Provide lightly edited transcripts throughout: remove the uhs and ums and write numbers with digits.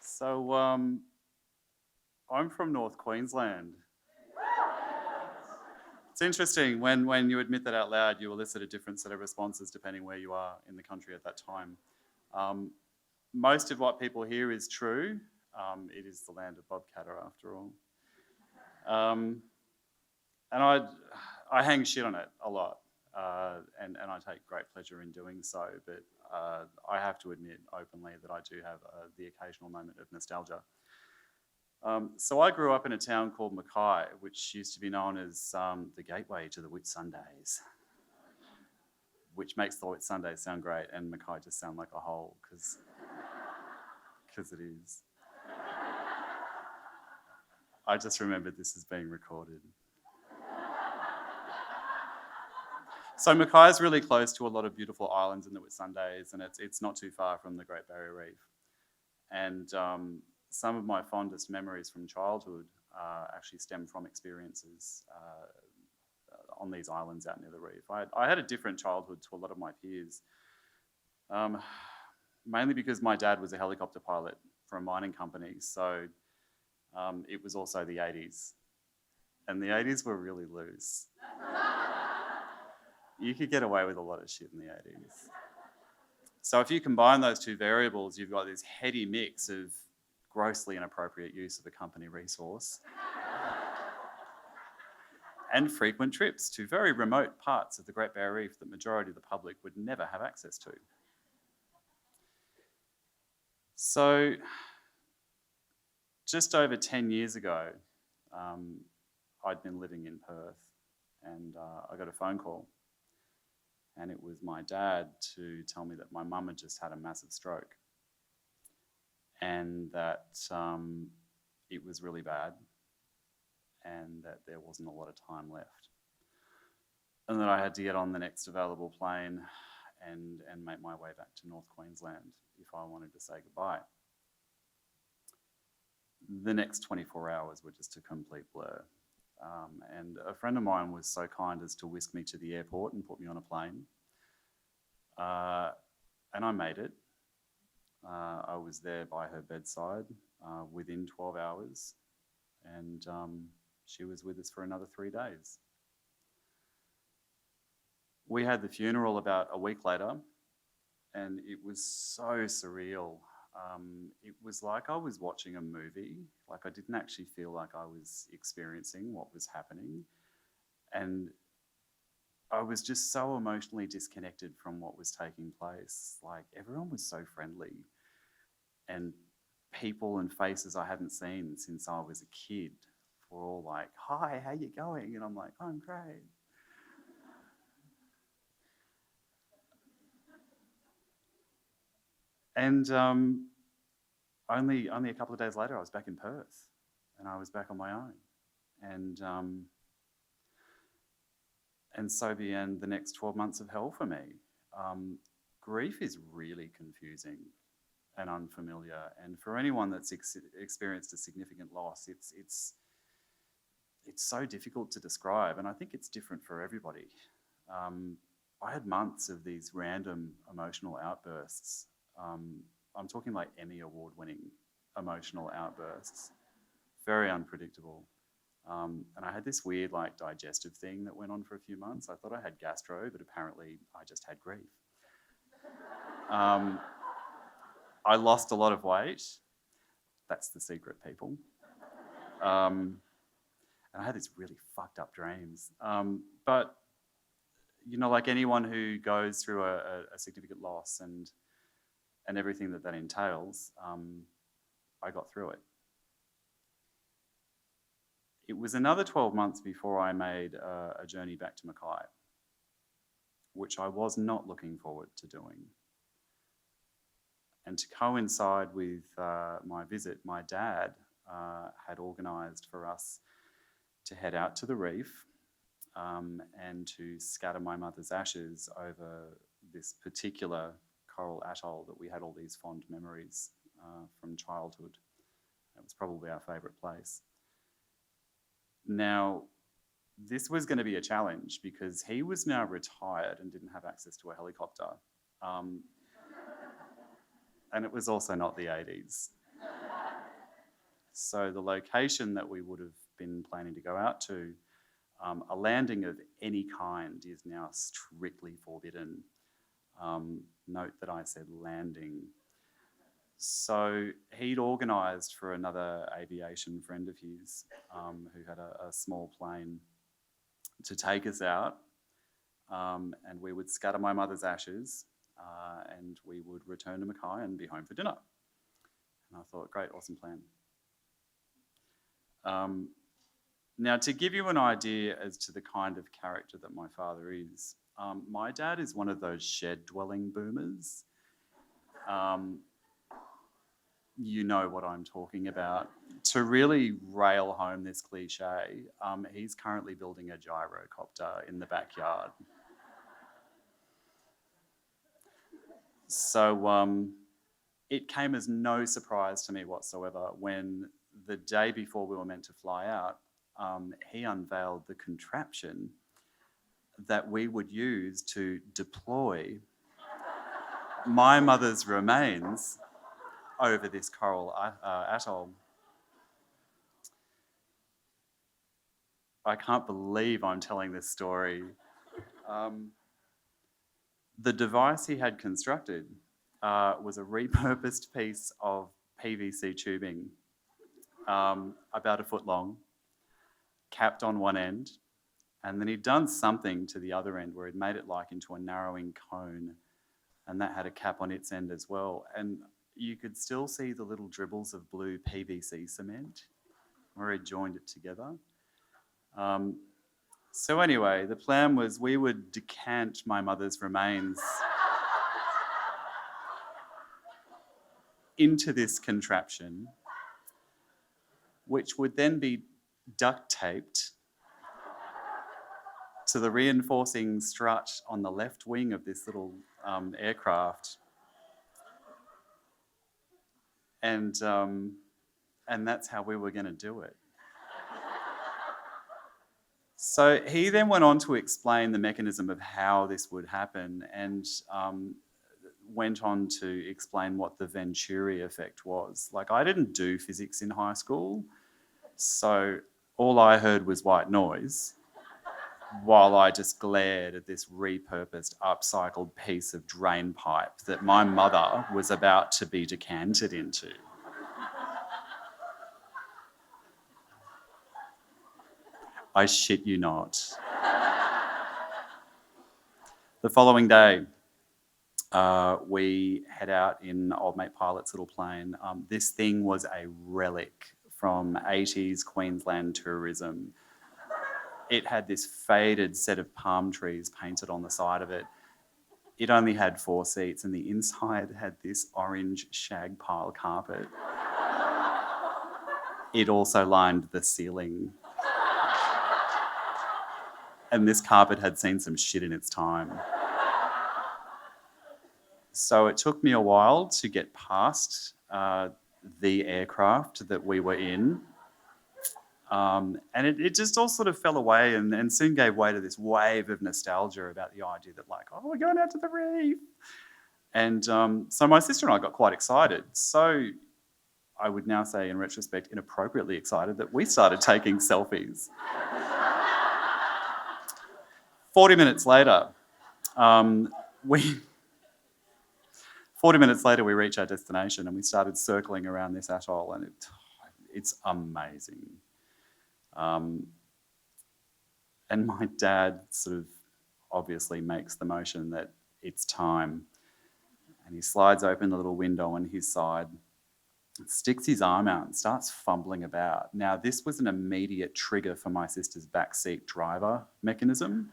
So I'm from North Queensland. It's interesting, when you admit that out loud, you elicit a different set of responses depending where you are in the country at that time. Most of what people hear is true. It is the land of Bobcatter after all. And I hang shit on it a lot, and I take great pleasure in doing so, but I have to admit openly that I do have the occasional moment of nostalgia. So I grew up in a town called Mackay, which used to be known as the gateway to the Whitsundays, which makes the Whitsundays sound great and Mackay just sound like a hole, because it is. I just remembered this is being recorded. So Mackay is really close to a lot of beautiful islands in the Whitsundays, and it's not too far from the Great Barrier Reef. And some of my fondest memories from childhood actually stem from experiences on these islands out near the reef. I had a different childhood to a lot of my peers, mainly because my dad was a helicopter pilot for a mining company, so it was also the 80s. And the 80s were really loose. You could get away with a lot of shit in the 80s. So if you combine those two variables, you've got this heady mix of grossly inappropriate use of a company resource and frequent trips to very remote parts of the Great Barrier Reef that the majority of the public would never have access to. So just over 10 years ago, I'd been living in Perth, and I got a phone call. And it was my dad to tell me that my mum had just had a massive stroke, and that it was really bad, and that there wasn't a lot of time left, and that I had to get on the next available plane and make my way back to North Queensland if I wanted to say goodbye. The next 24 hours were just a complete blur. And a friend of mine was so kind as to whisk me to the airport and put me on a plane. And I made it. I was there by her bedside within 12 hours, and she was with us for another 3 days. We had the funeral about a week later, and it was so surreal. It was like I was watching a movie. Like, I didn't actually feel like I was experiencing what was happening. And I was just so emotionally disconnected from what was taking place. Like, everyone was so friendly, and people and faces I hadn't seen since I was a kid were all like, "Hi, how you going?" And I'm like, "I'm great." And only a couple of days later, I was back in Perth, and I was back on my own. And so began the next 12 months of hell for me. Grief is really confusing and unfamiliar, and for anyone that's experienced a significant loss, it's so difficult to describe, and I think it's different for everybody. I had months of these random emotional outbursts. I'm talking like Emmy award-winning emotional outbursts, very unpredictable. And I had this weird like digestive thing that went on for a few months. I thought I had gastro, but apparently I just had grief. I lost a lot of weight. That's the secret, people. And I had these really fucked up dreams. But, you know, like anyone who goes through a significant loss and everything that entails, I got through it. It was another 12 months before I made a journey back to Mackay. which I was not looking forward to doing. And to coincide with my visit, my dad had organised for us to head out to the reef and to scatter my mother's ashes over this particular coral atoll that we had all these fond memories from childhood. It was probably our favourite place. Now, this was going to be a challenge because he was now retired and didn't have access to a helicopter. And it was also not the 80s. So the location that we would have been planning to go out to, a landing of any kind is now strictly forbidden. Note that I said landing. So he'd organised for another aviation friend of his who had a small plane to take us out, and we would scatter my mother's ashes and we would return to Mackay and be home for dinner. And I thought, great, awesome plan. Now, to give you an idea as to the kind of character that my father is, my dad is one of those shed-dwelling boomers. You know what I'm talking about. To really rail home this cliche, he's currently building a gyrocopter in the backyard. So it came as no surprise to me whatsoever when the day before we were meant to fly out, he unveiled the contraption that we would use to deploy my mother's remains over this coral atoll. I can't believe I'm telling this story. The device he had constructed was a repurposed piece of PVC tubing, about a foot long, capped on one end, and then he'd done something to the other end where he'd made it like into a narrowing cone, and that had a cap on its end as well. And you could still see the little dribbles of blue PVC cement where he joined it together. So anyway, the plan was we would decant my mother's remains into this contraption, which would then be duct taped to the reinforcing strut on the left wing of this little aircraft. And that's how we were going to do it. So he then went on to explain the mechanism of how this would happen and went on to explain what the Venturi effect was. Like, I didn't do physics in high school, so all I heard was white noise while I just glared at this repurposed, upcycled piece of drain pipe that my mother was about to be decanted into. I shit you not. The following day, we head out in old mate Pilot's little plane. This thing was a relic from 80s Queensland tourism. It had this faded set of palm trees painted on the side of it. It only had 4 seats, and the inside had this orange shag pile carpet. It also lined the ceiling. And this carpet had seen some shit in its time. So it took me a while to get past the aircraft that we were in. And it just all sort of fell away and soon gave way to this wave of nostalgia about the idea that, like, oh, we're going out to the reef. And so my sister and I got quite excited. So I would now say, in retrospect, inappropriately excited that we started taking selfies. 40 minutes later, we reach our destination and we started circling around this atoll, and it's amazing. And my dad sort of obviously makes the motion that it's time, and he slides open the little window on his side, sticks his arm out and starts fumbling about. Now, this was an immediate trigger for my sister's backseat driver mechanism.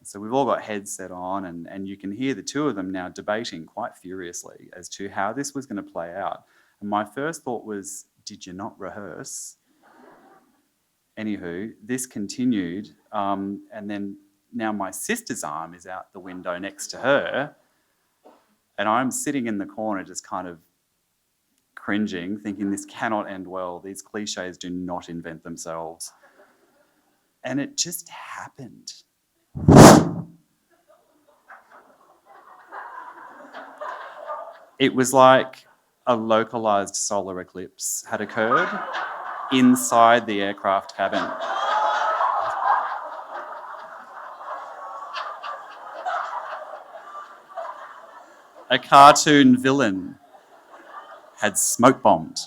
So we've all got headset on, and you can hear the two of them now debating quite furiously as to how this was going to play out. And my first thought was, did you not rehearse? Anywho, this continued, and then now my sister's arm is out the window next to her, and I'm sitting in the corner just kind of cringing, thinking this cannot end well. These cliches do not invent themselves. And it just happened. It was like a localized solar eclipse had occurred inside the aircraft cabin. A cartoon villain had smoke bombed.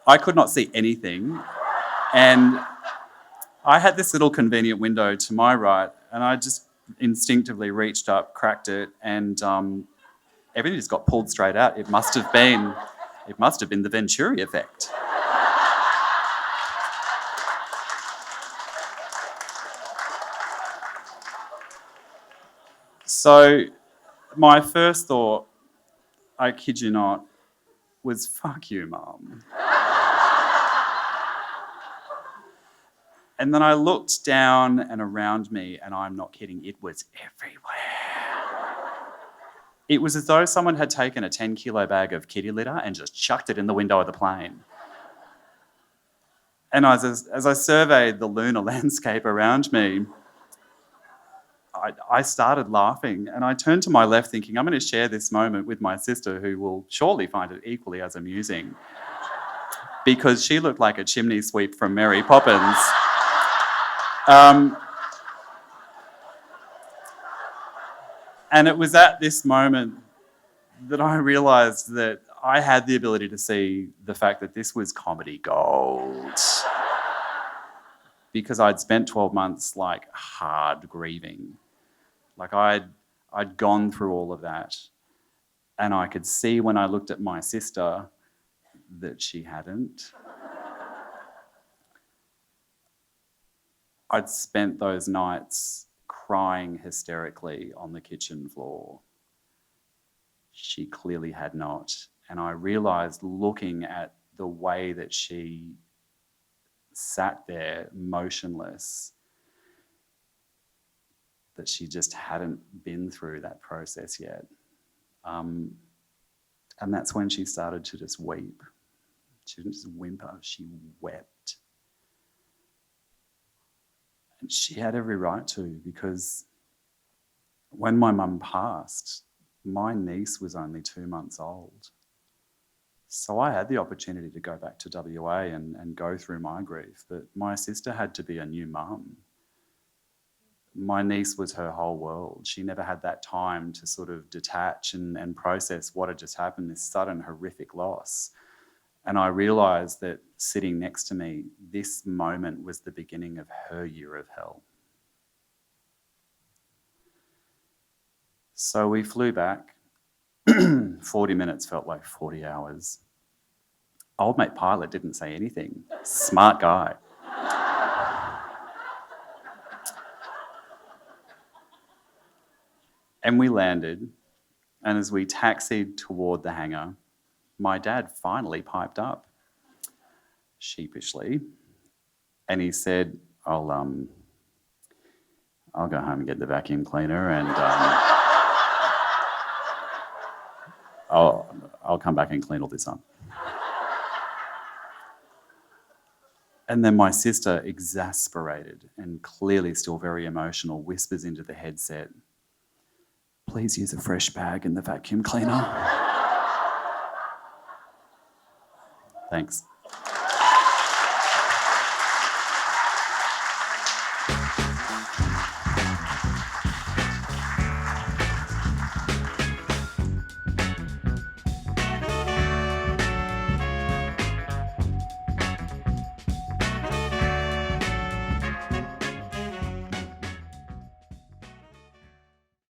I could not see anything, and I had this little convenient window to my right, and I just instinctively reached up, cracked it, and everything just got pulled straight out. It must have been the Venturi effect. So my first thought, I kid you not, was fuck you, Mum. And then I looked down and around me, and I'm not kidding, it was everywhere. It was as though someone had taken a 10-kilo bag of kitty litter and just chucked it in the window of the plane. And as I surveyed the lunar landscape around me, I started laughing, and I turned to my left thinking, I'm going to share this moment with my sister, who will surely find it equally as amusing, because she looked like a chimney sweep from Mary Poppins. And it was at this moment that I realised that I had the ability to see the fact that this was comedy gold. Because I'd spent 12 months like hard grieving. Like I'd gone through all of that, and I could see when I looked at my sister that she hadn't. I'd spent those nights crying hysterically on the kitchen floor. She clearly had not. And I realised, looking at the way that she sat there motionless, that she just hadn't been through that process yet. And that's when she started to just weep. She didn't just whimper, she wept. And she had every right to, because when my mum passed, my niece was only 2 months old. So I had the opportunity to go back to WA and go through my grief, but my sister had to be a new mum. My niece was her whole world. She never had that time to sort of detach and process what had just happened, this sudden horrific loss. And I realised that sitting next to me, this moment was the beginning of her year of hell. So we flew back. 40 minutes felt like 40 hours. Old mate pilot didn't say anything. Smart guy. And we landed, and as we taxied toward the hangar, my dad finally piped up, sheepishly, and he said, I'll go home and get the vacuum cleaner, and I'll come back and clean all this up. And then my sister, exasperated and clearly still very emotional, whispers into the headset, please use a fresh bag in the vacuum cleaner. Thanks.